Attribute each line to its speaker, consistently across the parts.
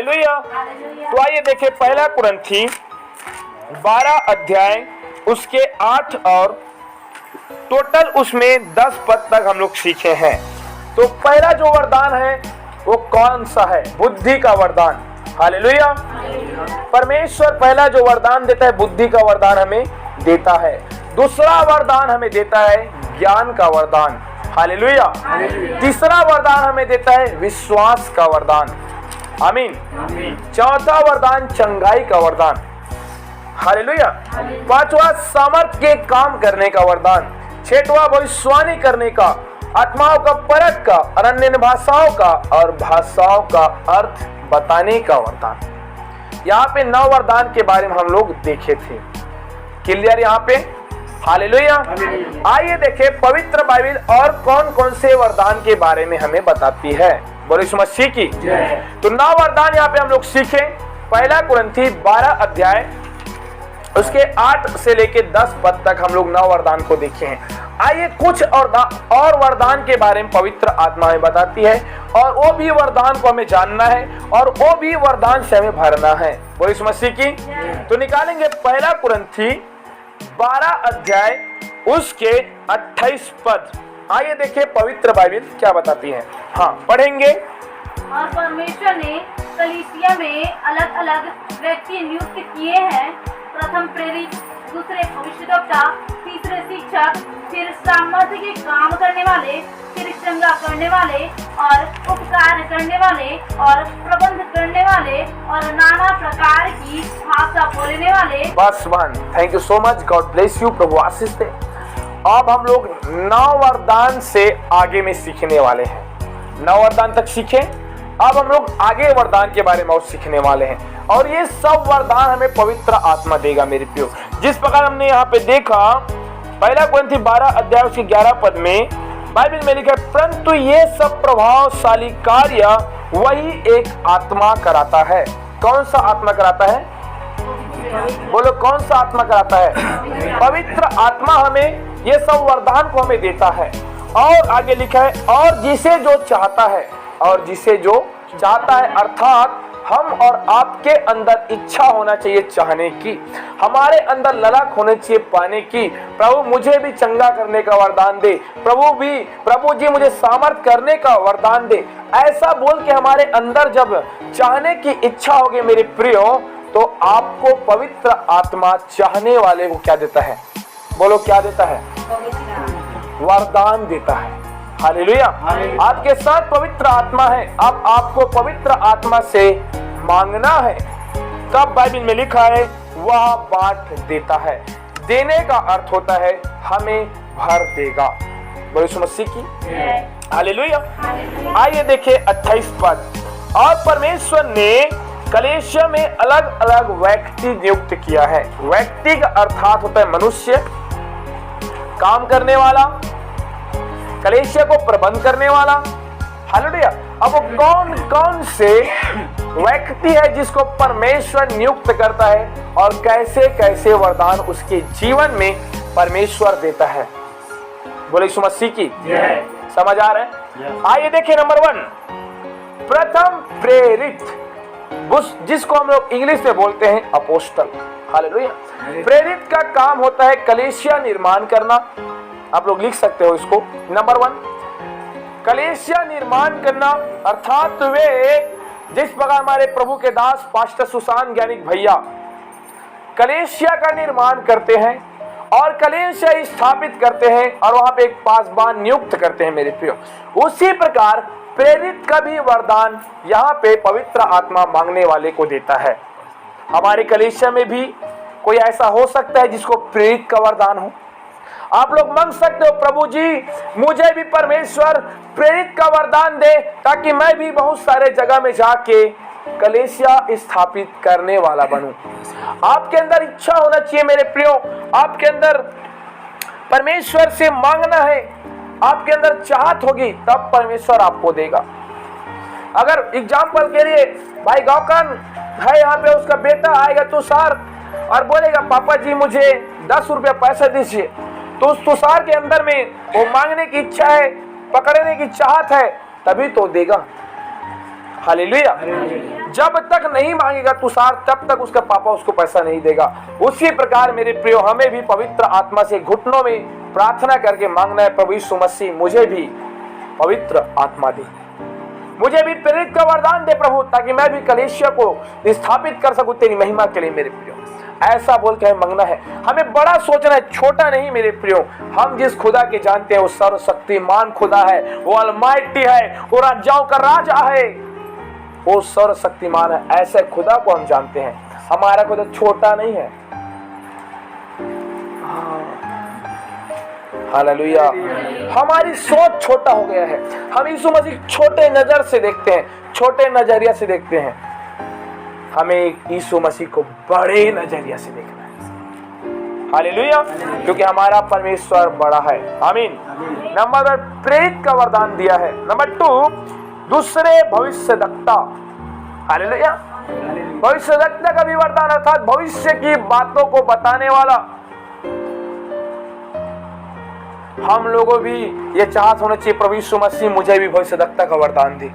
Speaker 1: Hallelujah. तो आइए देखें पहला कुरिन्थी 12 अध्याय उसके 8 और टोटल उसमें 10 पद तक हम लोग सीखे हैं। तो पहला जो वरदान है वो कौन सा है? बुद्धि का वरदान। हालेलुया। परमेश्वर पहला जो वरदान देता है बुद्धि का वरदान हमें देता है। दूसरा वरदान हमें देता है ज्ञान का वरदान। हालेलुया। तीसरा वरदान हमें देता है विश्वास का वरदान। आमीन। चौथा वरदान चंगाई का वरदान। हालेलुया। पांचवा सामर्थ के काम करने का वरदान। छठवां भविष्यवाणी करने का, आत्माओं का परख का, अन्य भाषाओं का और भाषाओं का अर्थ बताने का वरदान। यहाँ पे 9 वरदान के बारे में हम लोग देखे थे। क्लियर यहाँ पे? हालेलुया। आइए देखें पवित्र बाइबल और कौन कौन से वरदान के बारे में हमें बताती है। बोलो यीशु मसीह की। तो 9 वरदान यहाँ पे हम लोग सीखे। पहला कुरिन्थी 12 अध्याय उसके 8 से लेके 10 पद तक हम लोग 9 वरदान को देखे हैं। आइए कुछ और वरदान के बारे में पवित्र आत्मा हमें बताती है और वो भी वरदान को हमें जानना है और वो भी वरदान से हमें भरना है। बोलो यीशु मसीह की। तो निकालेंगे पहला कुरिन्थी 12 अध्याय उसके 28 पद। आइए देखिए पवित्र बाइबल क्या बताती है। हाँ, पढ़ेंगे।
Speaker 2: और परमेश्वर ने कलीसिया में अलग अलग व्यक्ति नियुक्त किए हैं, प्रथम प्रेरित, दूसरे भविष्यद्वक्ता, तीसरे शिक्षक, फिर सामर्थ्य के काम करने वाले, फिर चंगा करने वाले और उपकार करने वाले और प्रबंध करने वाले और नाना प्रकार की भाषा बोलने वाले।
Speaker 1: बस one. Thank you so much. God bless you. प्रभु आशीष दे। अब हम लोग 9 वरदान से आगे में सीखने वाले हैं। 9 वरदान तक सीखे। अब हम लोग आगे वरदान के बारे में और सीखने वाले हैं और ये सब वरदान हमें पवित्र आत्मा देगा मेरे प्रियो। जिस प्रकार हमने यहाँ पे देखा पहला कुरिन्थी 12 अध्याय उसके 11 पद में बाइबल में लिखा है, परंतु ये सब प्रभावशाली कार्य वही एक आत्मा कराता है। कौन सा आत्मा कराता है? बोलो कौन सा आत्मा कराता है? पवित्र आत्मा हमें ये सब वरदान को हमें देता है। और आगे लिखा है, और जिसे जो चाहता है, और जिसे जो चाहता है अर्थात हम और आपके अंदर इच्छा होना चाहिए चाहने की, हमारे अंदर ललक होनी चाहिए पाने की। प्रभु मुझे भी चंगा करने का वरदान दे, प्रभु जी मुझे सामर्थ करने का वरदान दे। ऐसा बोल के हमारे अंदर जब चाहने की इच्छा होगी मेरे प्रियो, तो आपको पवित्र आत्मा चाहने वाले को क्या देता है? बोलो क्या देता है? वरदान देता है। हालेलुया। आपके साथ पवित्र आत्मा है। अब आपको पवित्र आत्मा से मांगना है। तब बाइबल में लिखा है वह बांट देता है। देने का अर्थ होता है हमें भर देगा। बोलो यीशु मसीह की। हालेलुया। आइए देखिए 28 पद। और परमेश्वर ने कलीसिया में अलग अलग व्यक्ति नियुक्त किया है। व्यक्ति का अर्थात होता है मनुष्य, काम करने वाला, कलीसिया को प्रबंध करने वाला। हालेलुया। अब वो कौन कौन से व्यक्ति है जिसको परमेश्वर नियुक्त करता है और कैसे कैसे वरदान उसके जीवन में परमेश्वर देता है? बोले यीशु मसीह की। समझ आ रहा है? आइए देखिए नंबर 1, प्रथम प्रेरित, जिसको हम लोग इंग्लिश में बोलते हैं अपोस्टल। हालेलुया। प्रेरित का काम होता है कलीसिया निर्माण करना। आप लोग लिख सकते हो इसको। नंबर 1, कलीसिया निर्माण करना अर्थात वे जिस प्रकार हमारे प्रभु के दास पास्टर सुशांत ज्ञानिक भैया कलीसिया का निर्माण करते हैं और कलीसिया स्थापित करते हैं और वहां पे एक पासबान नियुक्त करते हैं मेरे प्रियो, उसी प्रकार प्रेरित का भी वरदान यहाँ पे पवित्र आत्मा मांगने वाले को देता है। हमारे कलीसिया में भी कोई ऐसा हो सकता है जिसको प्रेरित का वरदान हो। आप लोग मांग सकते हो, प्रभु जी मुझे भी परमेश्वर प्रेरित का वरदान दे ताकि मैं भी बहुत सारे जगह में जाके कलीसिया स्थापित करने वाला बनूं। आपके अंदर इच्छा होना चाहिए मेरे प्रियो। आपके अंदर परमेश्वर से मांगना है, आपके अंदर चाहत होगी तब परमेश्वर आपको देगा। अगर एग्जाम्पल के लिए भाई गौकन है यहाँ पे, उसका बेटा आएगा तुषार और बोलेगा पापा जी मुझे 10 रुपया पैसा दीजिए, तो उस तुषार के अंदर में वो मांगने की इच्छा है, पकड़ने की चाहत है, तभी तो देगा। हालेलुया। जब तक नहीं मांगेगा तुषार तब तक उसका पापा उसको पैसा नहीं देगा। उसी प्रकार मेरे प्रियो हमें भी पवित्र आत्मा से घुटनों में प्रार्थना करके मांगना है, प्रभु यीशु मसीह मुझे भी पवित्र आत्मा दे, मुझे भी प्रेरित का वरदान दे प्रभु, ताकि मैं भी कलीसिया को स्थापित कर सकूं तेरी महिमा के लिए। मेरे प्रियो ऐसा बोल के हमें मांगना है, हमें बड़ा सोचना है, छोटा नहीं। मेरे प्रियो हम जिस खुदा के जानते हैं वो सर्वशक्तिमान खुदा है, वो अलमाइटी है, वो राजाओं का राजा है, वो सर्वशक्तिमान है। ऐसे खुदा को हम जानते हैं, हमारा खुदा छोटा नहीं है। हालेलुया। हमारी सोच छोटा हो गया है, हम यीशु मसीह छोटे नजर से देखते हैं, छोटे नजरिया से देखते हैं। हमें यीशु मसीह को बड़े नजरिया से देखना है। हालेलुया, क्योंकि हमारा परमेश्वर बड़ा है। आमीन। नंबर 1 प्रेरित का वरदान दिया है। नंबर 2 दूसरे भविष्यवक्ता। हालेलुया। भविष्यवक्ता का भी वरदान अर्थात भविष्य की बातों को बताने वाला। हम लोगों भी ये चाहत होना चाहिए, प्रभु यीशु मसीह मुझे भी भविष्यवक्ता का वरदान दे,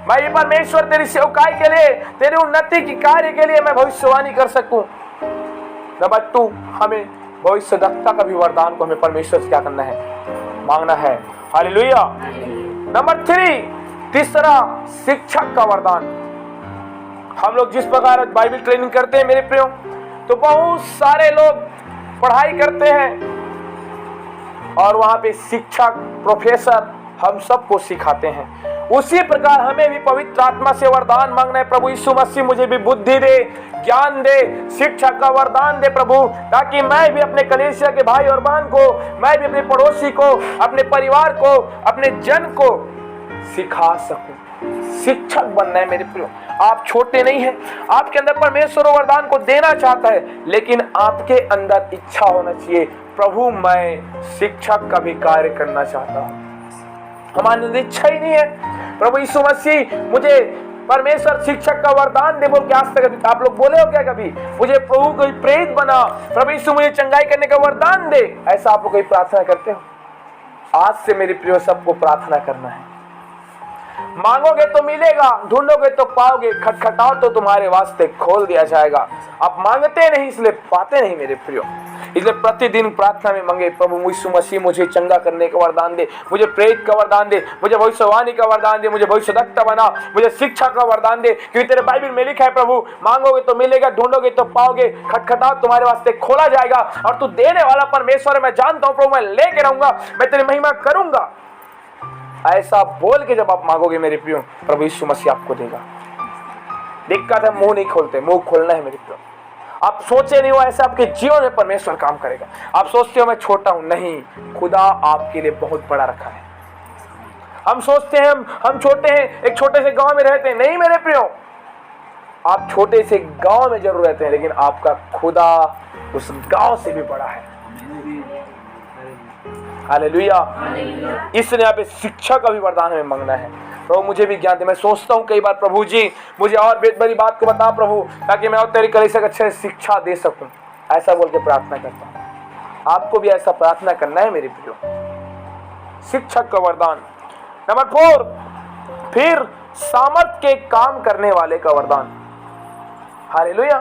Speaker 1: मैं ये परमेश्वर तेरी सेवकाई के लिए, तेरी उन्नति की कार्य के लिए मैं भविष्यवाणी कर सकूं। नंबर 2 हमें भविष्यवक्ता का भी वरदान को हमें परमेश्वर से क्या करना है, मांगना है। हालेलुया। नंबर 3 तीसरा शिक्षक का वरदान। हम लोग जिस प्रकार बाइबल ट्रेनिंग करते हैं मेरे प्रियो, तो बहुत सारे लोग पढ़ाई करते हैं और वहां पे शिक्षक प्रोफेसर हम सबको सिखाते हैं। उसी प्रकार हमें भी पवित्र आत्मा से वरदान मांगना है, प्रभु यीशु मसीह मुझे भी बुद्धि दे, ज्ञान दे, शिक्षा का वरदान दे प्रभु, ताकि मैं भी अपने कलीसिया के भाई और बहन को, मैं भी अपने पड़ोसी को, अपने परिवार को, अपने जन को सिखा सकूं। शिक्षक बनना है मेरे प्रियो। आप छोटे नहीं हैं, आपके अंदर परमेश्वर वरदान को देना चाहता है, लेकिन आपके अंदर इच्छा होना चाहिए, प्रभु मैं शिक्षक का भी कार्य करना चाहता हूं। हमारे अंदर इच्छा ही नहीं है, प्रभु यीशु मसीह मुझे परमेश्वर शिक्षक का वरदान दे बोल के आज तक आप लोग बोले हो क्या कभी, मुझे प्रभु कोई प्रेरित बना, प्रभु यीशु मुझे चंगाई करने का वरदान दे, ऐसा आप लोग कोई प्रार्थना करते हो? आज से मेरे प्रियो सबको प्रार्थना करना है। मांगोगे तो मिलेगा, ढूंढोगे तो पाओगे, खटखटाओ तो तुम्हारे वास्ते खोल दिया जाएगा। आप मांगते नहीं इसलिए पाते नहीं मेरे प्रियो। इसलिए प्रतिदिन प्रार्थना में मांगे, प्रभु यीशु मसीह मुझे चंगा करने का वरदान दे, मुझे प्रेरित का वरदान दे, मुझे भविष्यवाणी का वरदान दे, मुझे भविष्यवक्ता बना, मुझे शिक्षा का वरदान दे, क्योंकि तेरे बाइबल में लिखा है प्रभु मांगोगे तो मिलेगा, ढूंढोगे तो पाओगे, खटखटाओ तुम्हारे वास्ते खोला जाएगा। और तू देने वाला परमेश्वर है, मैं जानता हूँ प्रभु मैं लेके रहूंगा, मैं तेरी महिमा करूंगा। ऐसा बोल के जब आप मांगोगे मेरे प्रियो, प्रभु यीशु मसीह आपको देगा। दिक्कत है मुंह नहीं खोलते, मुंह खोलना है मेरे प्रियो। आप सोचे नहीं हो ऐसे आपके जीवन में परमेश्वर काम करेगा। आप सोचते हो मैं छोटा हूं, नहीं, खुदा आपके लिए बहुत बड़ा रखा है। हम सोचते हैं हम छोटे हैं, एक छोटे से गांव में रहते हैं, नहीं मेरे प्रियो, आप छोटे से गांव में जरूर रहते हैं, लेकिन आपका खुदा उस गांव से भी बड़ा है। हालेलुया। इसलिए यहाँ पे शिक्षा का भी वरदान हमें मांगना है, प्रभु मुझे भी ज्ञान दे। मैं सोचता हूँ कई बार प्रभु जी मुझे और बड़ी बात को बता प्रभु, ताकि मैं और तेरी कलीसिया को अच्छे से शिक्षा दे सकूं, ऐसा बोल के प्रार्थना करता हूँ। आपको भी ऐसा प्रार्थना करना है मेरे प्रियो। शिक्षक का वरदान। नंबर 4 फिर सामर्थ के काम करने वाले का वरदान। हालेलुया।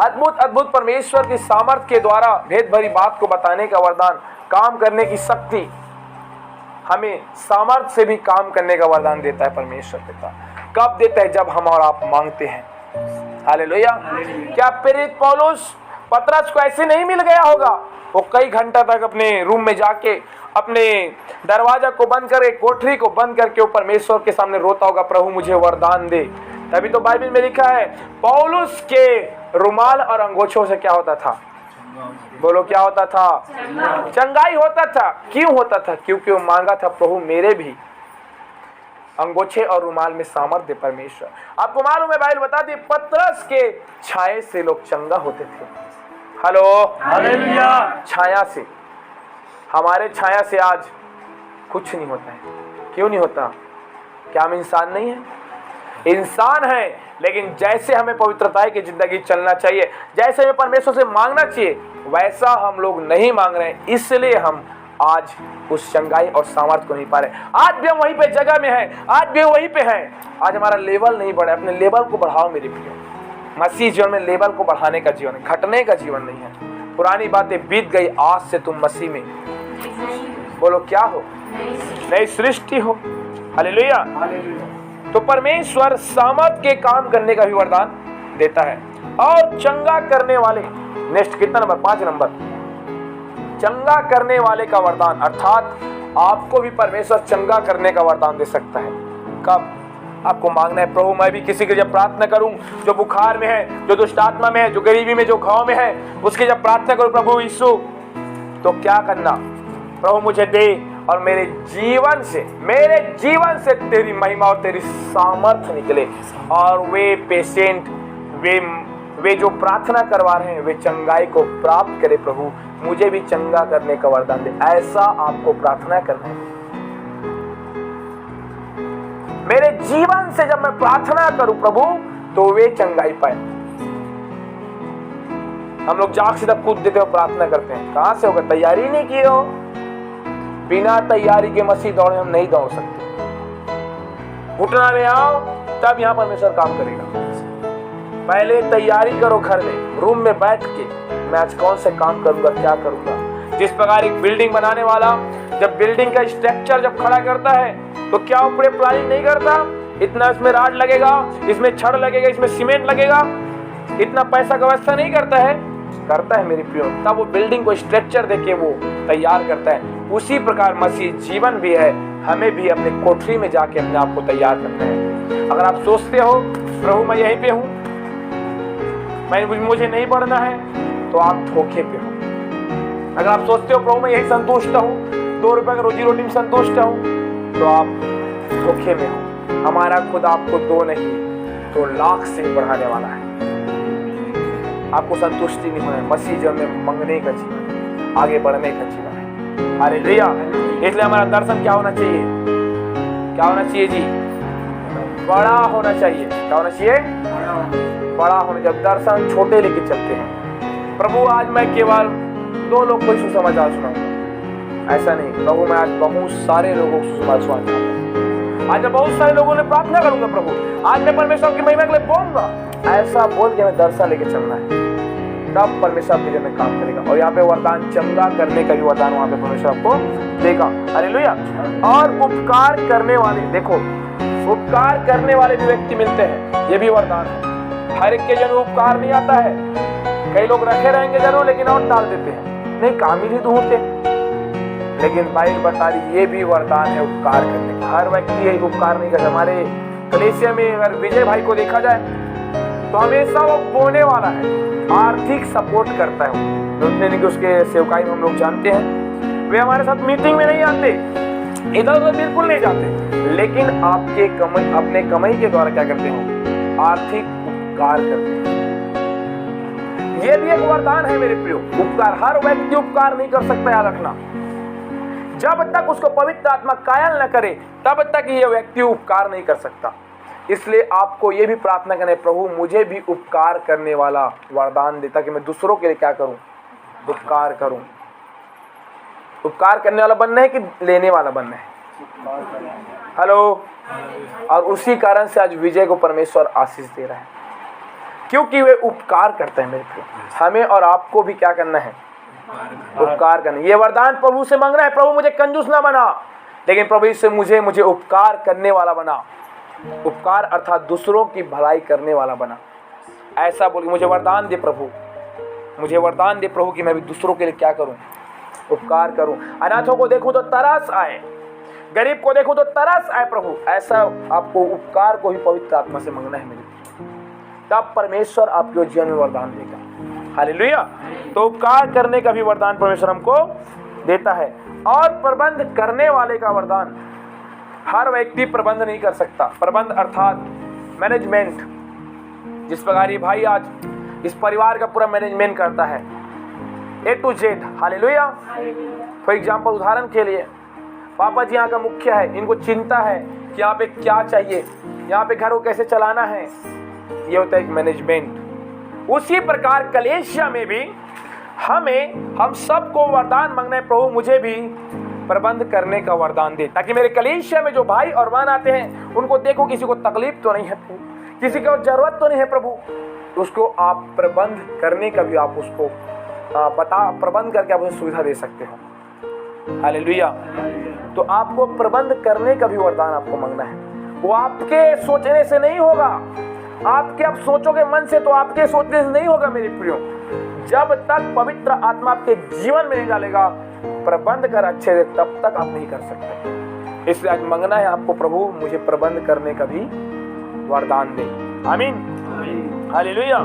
Speaker 1: अद्भुत अद्भुत परमेश्वर की सामर्थ के द्वारा भेद भरी बात को बताने का वरदान, काम करने की शक्ति, हमें सामर्थ से भी काम करने का वरदान देता है परमेश्वर पिता। कब देता है? जब हम और आप मांगते हैं। हालेलुया। क्या प्रेरित पौलुस पतरस को ऐसे नहीं मिल गया होगा? वो कई घंटा तक अपने रूम में जाके अपने दरवाजा को बंद करके, कोठरी को बंद करके वो परमेश्वर के सामने रोता होगा, प्रभु मुझे वरदान दे। तभी तो बाइबल में लिखा है पौलुस के रुमाल और अंगोछों से क्या होता था? बोलो क्या होता था? चंगाई होता था। क्यों होता था? क्योंकि वो मांगा था, प्रभु मेरे भी अंगोछे और रुमाल में सामर्थ दे परमेश्वर। आपको मालूम है बाइबल बता दी पतरस के छाये से लोग चंगा होते थे। Hello, hallelujah. छाया से, हमारे छाया से आज कुछ नहीं होता है। क्यों नहीं होता? क्या हम इंसान नहीं है? इंसान है, लेकिन जैसे हमें पवित्रता की जिंदगी चलना चाहिए, जैसे हमें परमेश्वर से मांगना चाहिए, वैसा हम लोग नहीं मांग रहे हैं। इसलिए हम आज उस चंगाई और सामर्थ्य को नहीं पा रहे। आज भी हम वहीं पे जगह में हैं, आज भी वहीं पे हैं। आज हमारा लेवल नहीं बढ़ा। अपने लेवल को बढ़ाओ मेरे प्रियो। मसीह जीवन में लेवल को बढ़ाने का जीवन है, घटने का जीवन नहीं है। पुरानी बातें बीत गई, आज से तुम मसीह में बोलो क्या हो, नई सृष्टि हो। हालेलुया। तो परमेश्वर सामर्थ के काम करने का भी वरदान देता है और चंगा करने वाले, नेक्स्ट कितना नंबर, 5 नंबर, चंगा करने वाले का वरदान, अर्थात आपको भी परमेश्वर चंगा करने का वरदान दे सकता है। कब? आपको मांगना है, प्रभु मैं भी किसी की जब प्रार्थना करूं जो बुखार में है, जो दुष्ट आत्मा में है, जो गरीबी में, जो घाव में है, उसकी जब प्रार्थना करूं प्रभु यीशु, तो क्या करना? प्रभु मुझे दे और मेरे जीवन से तेरी महिमा और तेरी सामर्थ्य निकले और वे पेशेंट, वे जो प्रार्थना करवा रहे हैं वे चंगाई को प्राप्त करे। प्रभु मुझे भी चंगा करने का वरदान दे। ऐसा आपको प्रार्थना करना है। मेरे जीवन से जब मैं प्रार्थना करूं प्रभु तो वे चंगाई पाए। हम लोग जाग सीधा कूद देते हो, प्रार्थना करते हैं, कहां से होगा? तैयारी नहीं की हो। बिना तैयारी के मसीह दौड़े हम नहीं दौड़ सकते। घुटना में आओ तब यहां परमेश्वर काम करेगा। पहले तैयारी करो घर में, रूम में बैठ के, मैं आज कौन से काम करूंगा, क्या करूंगा। जिस प्रकार एक बिल्डिंग बनाने वाला जब बिल्डिंग का स्ट्रक्चर जब खड़ा करता है तो क्या ऊपर प्लानिंग नहीं करता? इतना इसमें राड लगेगा, इसमें छड़ लगेगा, इसमें सीमेंट लगेगा, इतना पैसा का व्यवस्था नहीं करता है? करता है मेरी प्रियो। तब वो बिल्डिंग को स्ट्रक्चर देके वो तैयार करता है। उसी प्रकार मसीह जीवन भी है, हमें भी अपने कोठरी में जाके अपने आप को तैयार करना है। अगर आप सोचते हो प्रभु मैं यहीं पे हूं, मुझे नहीं बढ़ना है, तो आप धोखे पे हो। अगर आप सोचते हो प्रभु मैं यही संतुष्ट हूं, 2 रुपए का रोजी रोटी में संतुष्ट हूं, तो आप धोखे में हो। हमारा खुद आपको 2 नहीं 2 लाख से बढ़ाने वाला है। आपको संतुष्टि नहीं होना है। मसीह जीवन में मंगने का जीवन, आगे बढ़ने का जीवन है। हालेलुया। इसलिए हमारा दर्शन क्या होना चाहिए? क्या होना चाहिए जी? बड़ा होना चाहिए। क्या होना चाहिए? बड़ा होना। जब दर्शन छोटे लेके चलते हैं, प्रभु आज मैं केवल 2 लोग को सुसमाचार सुनाऊंगा, ऐसा नहीं। प्रभु मैं आज बहुत सारे लोगों को सुसमाचार सुनाऊंगा। आज मैं बहुत सारे लोगों ने प्रार्थना करूंगा, प्रभु आज मैं परमेश्वर की महिमा के लिए बोलूंगा, ऐसा बोल के हमें दर्शन लेके चलना है। तब परमेश्वर आपके जीवन में काम करेगा। और यहाँ पे वरदान चंगा करने का भी वरदान वहां पे परमेश्वर आपको देगा। हालेलुया। और उपकार करने वाले, देखो उपकार करने वाले भी व्यक्ति मिलते हैं, ये भी वरदान है। हर एक के जन उपकार नहीं आता है। कई लोग रखे रहेंगे जरूर लेकिन और टाल देते हैं, नहीं कामिल ही ढूंढते। लेकिन बाइबल बता रही ये भी वरदान है उपकार करने का। हर व्यक्ति यही उपकार नहीं करता। हमारे कलीसिया में अगर विजय भाई को देखा जाए तो हमेशा वो बोने वाला है, आर्थिक सपोर्ट करता है। उतने नहीं कि उसके सेवकाई में हम लोग जानते हैं, वे हमारे साथ मीटिंग में नहीं आते, इधर उधर बिल्कुल नहीं जाते, लेकिन आपके अपने कमाई के द्वारा क्या करते हो? आर्थिक उपकार करते हैं। ये भी एक वरदान है मेरे प्रियो। उपकार, हर व्यक्ति उपकार नहीं कर सकता, याद रखना। जब तक उसको पवित्र आत्मा कायल न करे तब तक ये व्यक्ति उपकार नहीं कर सकता। इसलिए आपको ये भी प्रार्थना करना है, प्रभु मुझे भी उपकार करने वाला वरदान देता कि मैं दूसरों के लिए क्या करूं? उपकार करूं। उपकार करने वाला बनना है कि लेने वाला बनना है? हेलो। और उसी कारण से आज विजय को परमेश्वर आशीष दे रहा है, क्योंकि वे उपकार करते हैं मेरे प्रिय। हमें और आपको भी क्या करना है? उपकार करना। ये वरदान प्रभु से मांगना है, प्रभु मुझे कंजूस ना बना, लेकिन प्रभु इससे मुझे उपकार करने वाला बना। उपकार अर्थात दूसरों की भलाई करने वाला बना। ऐसा बोल, मुझे वरदान दे प्रभु, मुझे वरदान दे प्रभु कि मैं भी दूसरों के लिए क्या करूं? उपकार करूं। अनाथों को देखूं तो तरस आए, गरीब को देखूं तो तरस आए प्रभु। ऐसा आपको उपकार को ही पवित्र आत्मा से मांगना है मेरे, तब परमेश्वर आपके जीवन में वरदान देगा। हालेलुया। तो उपकार करने का भी वरदान परमेश्वर हमको देता है। और प्रबंध करने वाले का वरदान, हर व्यक्ति प्रबंध नहीं कर सकता। प्रबंध अर्थात मैनेजमेंट, जिस प्रकार ये भाई आज इस परिवार का पूरा मैनेजमेंट करता है A to Z। Hallelujah. For example, उदाहरण के लिए पापा जी यहाँ का मुख्य है, इनको चिंता है कि यहाँ पे क्या चाहिए, यहाँ पे घर को कैसे चलाना है, ये होता है एक मैनेजमेंट। उसी प्रकार कलीसिया में भी हम सबको वरदान मांगना है, प्रभु मुझे भी प्रबंध करने का वरदान दे, ताकि मेरे कलीसिया में जो भाई और बहन आते हैं उनको देखो किसी को तकलीफ तो नहीं है, किसी को जरूरत तो नहीं है प्रभु, उसको आप प्रबंध करने का भी आप उसको प्रबंध करके आप उसे सुविधा दे सकते हो। हालेलुया। तो आपको प्रबंध करने का भी वरदान आपको मांगना है। वो आपके सोचने से नहीं होगा, आपके आप सोचोगे मन से तो आपके सोचने से नहीं होगा मेरे प्रियो। जब तक पवित्र आत्मा आपके जीवन में नहीं डालेगा प्रबंध कर अच्छे से, तब तक आप नहीं कर सकते। इसलिए आज मांगना है आपको, प्रभु मुझे प्रबंध करने का भी वरदान दे। आमीन, हालेलुया।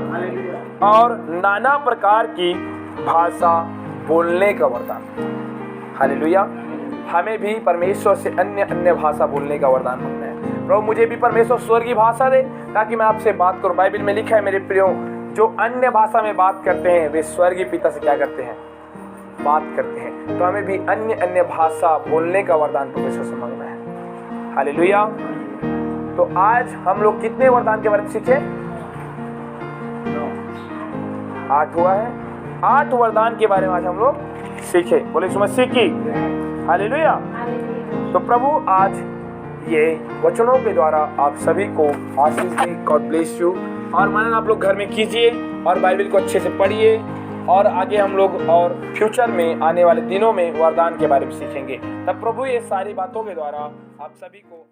Speaker 1: और नाना प्रकार की भाषा बोलने का वरदान। हालेलुया। हमें भी परमेश्वर से अन्य अन्य भाषा बोलने का वरदान मांगना है। प्रभु मुझे भी परमेश्वर स्वर्गीय भाषा दे, ताकि मैं आपसे बात करूं। बाइबल में लिखा है मेरे प्रियो, जो अन्य भाषा में बात करते हैं वे स्वर्गीय पिता से क्या करते हैं, बात करते हैं। तो हमें भी अन्य अन्य भाषा बोलने का वरदान परमेश्वर से मांगना है। हालेलुया। तो आज हम लोग कितने वरदान के बारे में सीखे? 8 हुआ है। 8 वरदान के बारे में आज हम लोग सीखे। बोले सुबह सीखी। हालेलुया। तो प्रभु आज ये वचनों के द्वारा आप सभी को आशीष दे। God bless you. और मनन आप लोग घर में कीजिए और बाइबल को अच्छे से पढ़िए, और आगे हम लोग और फ्यूचर में आने वाले दिनों में वरदान के बारे में सीखेंगे। तब प्रभु ये सारी बातों के द्वारा आप सभी को